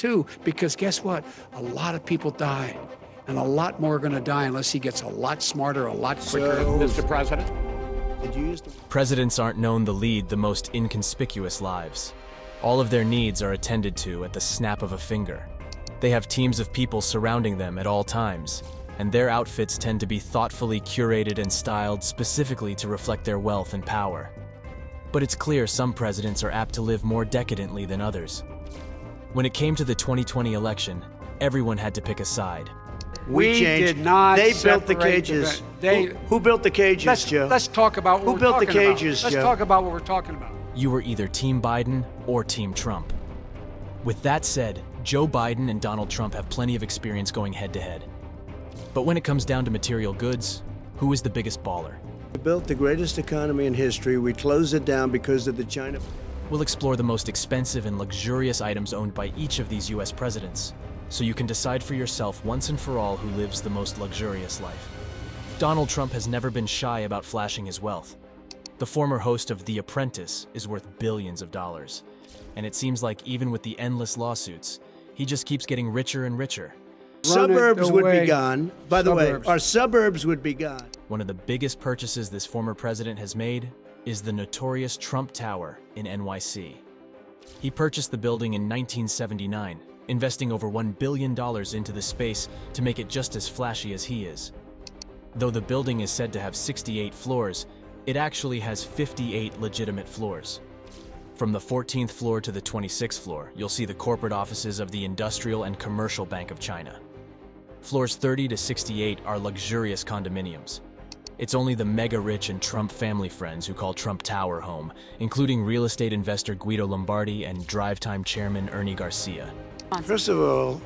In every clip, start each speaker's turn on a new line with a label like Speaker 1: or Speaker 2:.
Speaker 1: too, because guess what? A lot of people died, and a lot more are going to die unless he gets a lot smarter, a lot quicker.
Speaker 2: Mr. President?
Speaker 3: Presidents aren't known to lead the most inconspicuous lives. All of their needs are attended to at the snap of a finger. They have teams of people surrounding them at all times, and their outfits tend to be thoughtfully curated and styled specifically to reflect their wealth and power. But it's clear some presidents are apt to live more decadently than others. When it came to the 2020 election, everyone had to pick a side.
Speaker 1: We did not.
Speaker 4: They built the
Speaker 1: separate
Speaker 4: cages.
Speaker 1: They,
Speaker 4: Who built the cages, Joe?
Speaker 1: Let's talk about what
Speaker 4: Who
Speaker 1: we're
Speaker 4: built the
Speaker 1: talking about.
Speaker 4: cages,
Speaker 1: Let's
Speaker 4: Joe?
Speaker 1: talk about what we're talking about.
Speaker 3: You were either Team Biden or Team Trump. With that said, Joe Biden and Donald Trump have plenty of experience going head-to-head. But when it comes down to material goods, who is the biggest baller?
Speaker 4: We built the greatest economy in history. We closed it down because of the China.
Speaker 3: We'll explore the most expensive and luxurious items owned by each of these US presidents, so you can decide for yourself once and for all who lives the most luxurious life. Donald Trump has never been shy about flashing his wealth. The former host of The Apprentice is worth billions of dollars, and it seems like even with the endless lawsuits, he just keeps getting richer and richer.
Speaker 4: Suburbs would be gone. By the way,
Speaker 1: Suburbs.
Speaker 4: our suburbs would be gone.
Speaker 3: One of the biggest purchases this former president has made is the notorious Trump Tower in NYC. He purchased the building in 1979, investing over $1 billion into the space to make it just as flashy as he is. Though the building is said to have 68 floors, it actually has 58 legitimate floors. From the 14th floor to the 26th floor, you'll see the corporate offices of the Industrial and Commercial Bank of China. Floors 30 to 68 are luxurious condominiums. It's only the mega-rich and Trump family friends who call Trump Tower home, including real estate investor Guido Lombardi and Drive Time chairman Ernie Garcia.
Speaker 4: First of all,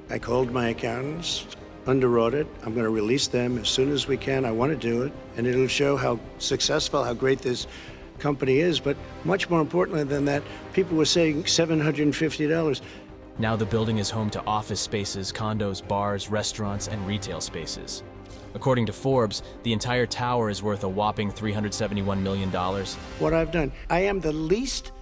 Speaker 4: I called my accountants, underwrote it. I'm going to release them as soon as we can. I want to do it, and it'll show how successful, how great this company is. But much more importantly than that, people were saying $750.
Speaker 3: Now the building is home to office spaces, condos, bars, restaurants, and retail spaces. According to Forbes, the entire tower is worth a whopping $371 million.
Speaker 4: What I've done, I am the least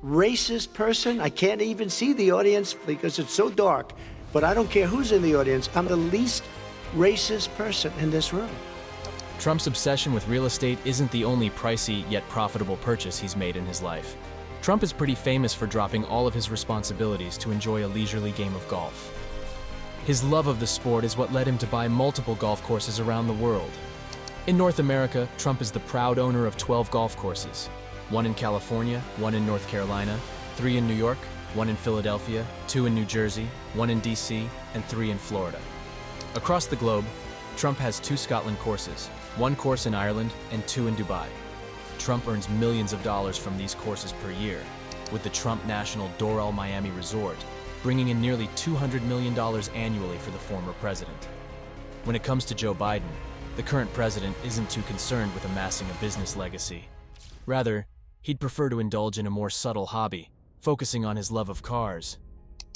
Speaker 4: racist person. I can't even see the audience because it's so dark. But I don't care who's in the audience. I'm the least racist person in this room.
Speaker 3: Trump's obsession with real estate isn't the only pricey yet profitable purchase he's made in his life. Trump is pretty famous for dropping all of his responsibilities to enjoy a leisurely game of golf. His love of the sport is what led him to buy multiple golf courses around the world. In North America, Trump is the proud owner of 12 golf courses. 1 in California, 1 in North Carolina, 3 in New York, 1 in Philadelphia, 2 in New Jersey, 1 in DC, and 3 in Florida. Across the globe, Trump has 2 Scotland courses, 1 course in Ireland, and 2 in Dubai. Trump earns millions of dollars from these courses per year, with the Trump National Doral Miami Resort bringing in nearly $200 million annually for the former president. When it comes to Joe Biden, the current president isn't too concerned with amassing a business legacy. Rather, he'd prefer to indulge in a more subtle hobby, focusing on his love of cars.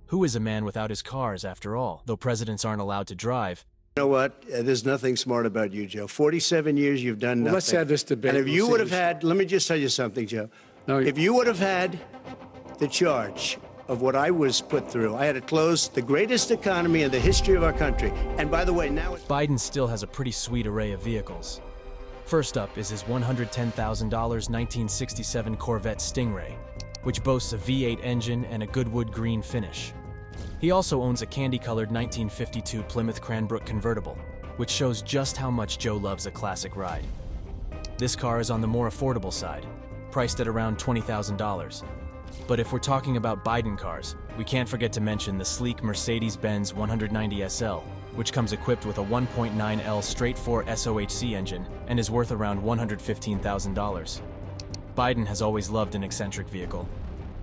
Speaker 3: Who is a man without his cars, after all? Though presidents aren't allowed to drive,
Speaker 4: You know what? There's nothing smart about you, Joe. 47 years, you've done nothing.
Speaker 1: Let's have this debate.
Speaker 4: And if you
Speaker 1: We'll
Speaker 4: would
Speaker 1: see
Speaker 4: have
Speaker 1: this.
Speaker 4: had, let me just tell you something, Joe.
Speaker 1: No,
Speaker 4: If you would have had the charge of what I was put through, I had to close the greatest economy in the history of our country. And by the way, now it's
Speaker 3: Biden still has a pretty sweet array of vehicles. First up is his $110,000 1967 Corvette Stingray, which boasts a V8 engine and a Goodwood green finish. He also owns a candy-colored 1952 Plymouth Cranbrook convertible, which shows just how much Joe loves a classic ride. This car is on the more affordable side, priced at around $20,000. But if we're talking about Biden cars, we can't forget to mention the sleek Mercedes-Benz 190 SL, which comes equipped with a 1.9L straight-four SOHC engine and is worth around $115,000. Biden has always loved an eccentric vehicle.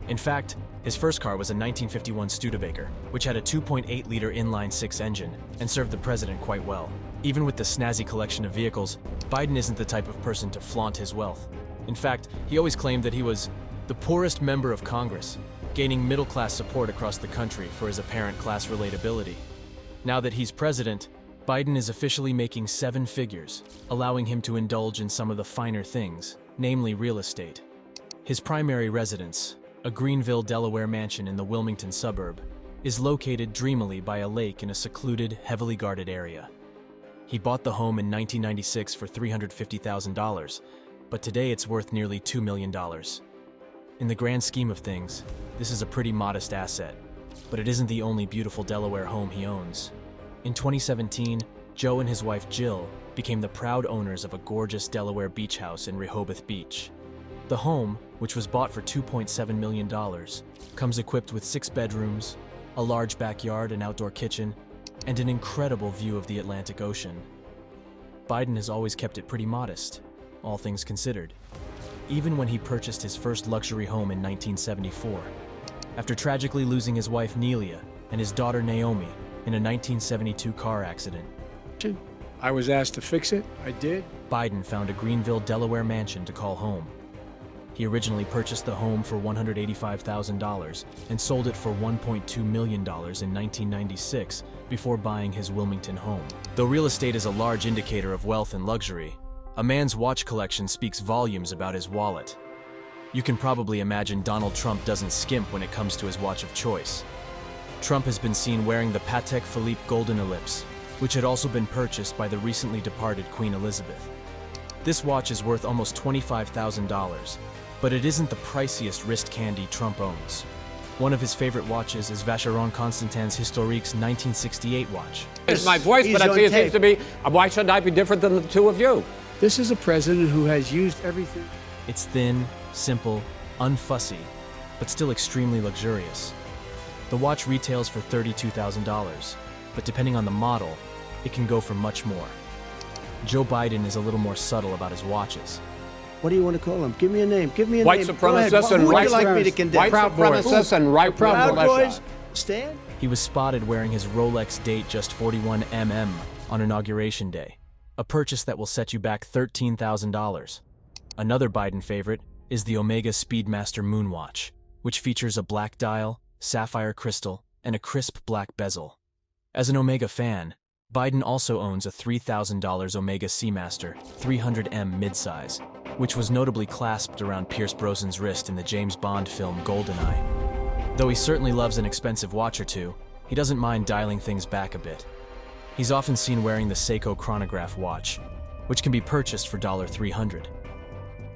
Speaker 3: In fact, his first car was a 1951 Studebaker, which had a 2.8-liter inline-six engine and served the president quite well. Even with the snazzy collection of vehicles, Biden isn't the type of person to flaunt his wealth. In fact, he always claimed that he was the poorest member of Congress, gaining middle-class support across the country for his apparent class relatability. Now that he's president, Biden is officially making 7 figures, allowing him to indulge in some of the finer things, namely real estate. His primary residence, a Greenville, Delaware mansion in the Wilmington suburb, is located dreamily by a lake in a secluded, heavily guarded area. He bought the home in 1996 for $350,000, but today it's worth nearly $2 million. In the grand scheme of things, this is a pretty modest asset, but it isn't the only beautiful Delaware home he owns. In 2017, Joe and his wife Jill became the proud owners of a gorgeous Delaware beach house in Rehoboth Beach. The home, which was bought for $2.7 million, comes equipped with 6 bedrooms, a large backyard and outdoor kitchen, and an incredible view of the Atlantic Ocean. Biden has always kept it pretty modest, all things considered, even when he purchased his first luxury home in 1974, after tragically losing his wife Nelia and his daughter Naomi in a 1972 car accident.
Speaker 1: I was asked to fix it. I did.
Speaker 3: Biden found a Greenville, Delaware mansion to call home. He originally purchased the home for $185,000 and sold it for $1.2 million in 1996 before buying his Wilmington home. Though real estate is a large indicator of wealth and luxury, a man's watch collection speaks volumes about his wallet. You can probably imagine Donald Trump doesn't skimp when it comes to his watch of choice. Trump has been seen wearing the Patek Philippe Golden Ellipse, which had also been purchased by the recently departed Queen Elizabeth. This watch is worth almost $25,000, but it isn't the priciest wrist candy Trump owns. One of his favorite watches is Vacheron Constantin's Historique's 1968 watch.
Speaker 2: It's my voice, but I see it seems to be, why should I be different than the two of you?
Speaker 1: This is a president who has used everything.
Speaker 3: It's thin, simple, unfussy, but still extremely luxurious. The watch retails for $32,000, but depending on the model, it can go for much more. Joe Biden is a little more subtle about his watches.
Speaker 4: What do you want to call him? Give me a name. Give me a
Speaker 2: White
Speaker 4: name.
Speaker 2: supremacists and
Speaker 4: Who would
Speaker 2: white
Speaker 4: you like me to condemn?
Speaker 2: White supremacists and right
Speaker 4: Proud
Speaker 2: militia.
Speaker 4: Boys? Stan?
Speaker 3: He was spotted wearing his Rolex date just 41 mm on Inauguration Day, a purchase that will set you back $13,000. Another Biden favorite is the Omega Speedmaster Moonwatch, which features a black dial, sapphire crystal, and a crisp black bezel. As an Omega fan, Biden also owns a $3,000 Omega Seamaster 300M midsize, which was notably clasped around Pierce Brosnan's wrist in the James Bond film GoldenEye. Though he certainly loves an expensive watch or two, he doesn't mind dialing things back a bit. He's often seen wearing the Seiko chronograph watch, which can be purchased for $300.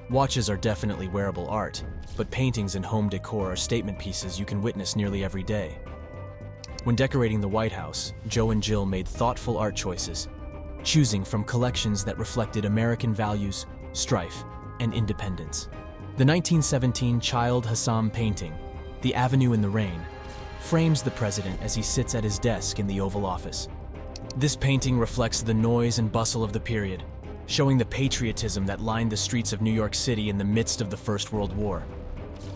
Speaker 3: Watches are definitely wearable art, but paintings and home decor are statement pieces you can witness nearly every day. When decorating the White House, Joe and Jill made thoughtful art choices, choosing from collections that reflected American values, strife, and independence. The 1917 Child Hassam painting, The Avenue in the Rain, frames the president as he sits at his desk in the Oval Office. This painting reflects the noise and bustle of the period, showing the patriotism that lined the streets of New York City in the midst of the First World War.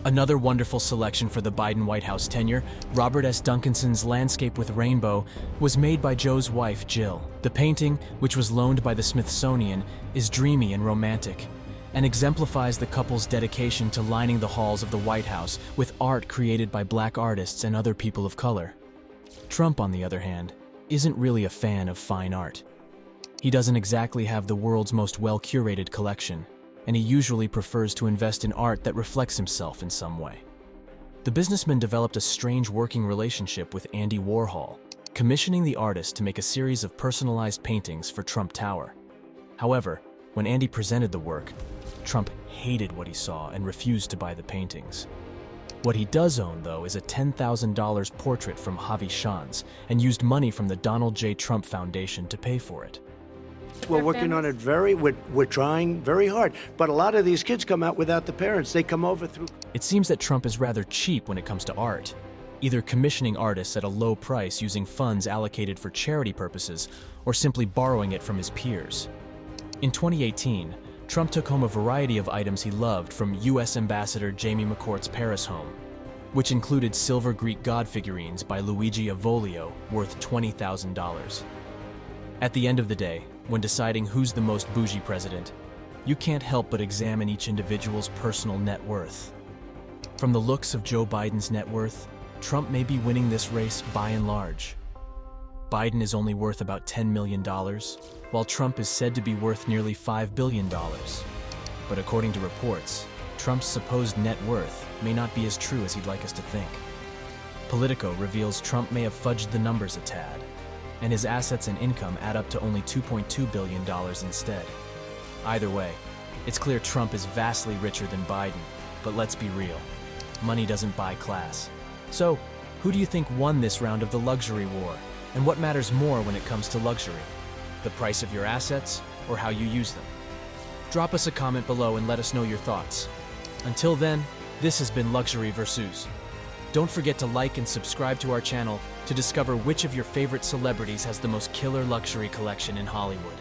Speaker 3: Another wonderful selection for the Biden White House tenure, Robert S. Duncanson's Landscape with Rainbow, was made by Joe's wife, Jill. The painting, which was loaned by the Smithsonian, is dreamy and romantic, and exemplifies the couple's dedication to lining the halls of the White House with art created by black artists and other people of color. Trump, on the other hand, isn't really a fan of fine art. He doesn't exactly have the world's most well-curated collection, and he usually prefers to invest in art that reflects himself in some way. The businessman developed a strange working relationship with Andy Warhol, commissioning the artist to make a series of personalized paintings for Trump Tower. However, when Andy presented the work, Trump hated what he saw and refused to buy the paintings. What he does own, though, is a $10,000 portrait from Javi Schanz, and used money from the Donald J. Trump Foundation to pay for it.
Speaker 4: We're working on it we're trying very hard. But a lot of these kids come out without the parents. They come over through.
Speaker 3: It seems that Trump is rather cheap when it comes to art, either commissioning artists at a low price using funds allocated for charity purposes, or simply borrowing it from his peers. In 2018, Trump took home a variety of items he loved from U.S. Ambassador Jamie McCourt's Paris home, which included silver Greek god figurines by Luigi Avolio worth $20,000. At the end of the day, when deciding who's the most bougie president, you can't help but examine each individual's personal net worth. From the looks of Joe Biden's net worth, Trump may be winning this race by and large. Biden is only worth about $10 million, while Trump is said to be worth nearly $5 billion. But according to reports, Trump's supposed net worth may not be as true as he'd like us to think. Politico reveals Trump may have fudged the numbers a tad, and his assets and income add up to only $2.2 billion instead. Either way, it's clear Trump is vastly richer than Biden, but let's be real. Money doesn't buy class. So, who do you think won this round of the luxury war? And what matters more when it comes to luxury? The price of your assets, or how you use them? Drop us a comment below and let us know your thoughts. Until then, this has been Luxury Versus. Don't forget to like and subscribe to our channel to discover which of your favorite celebrities has the most killer luxury collection in Hollywood.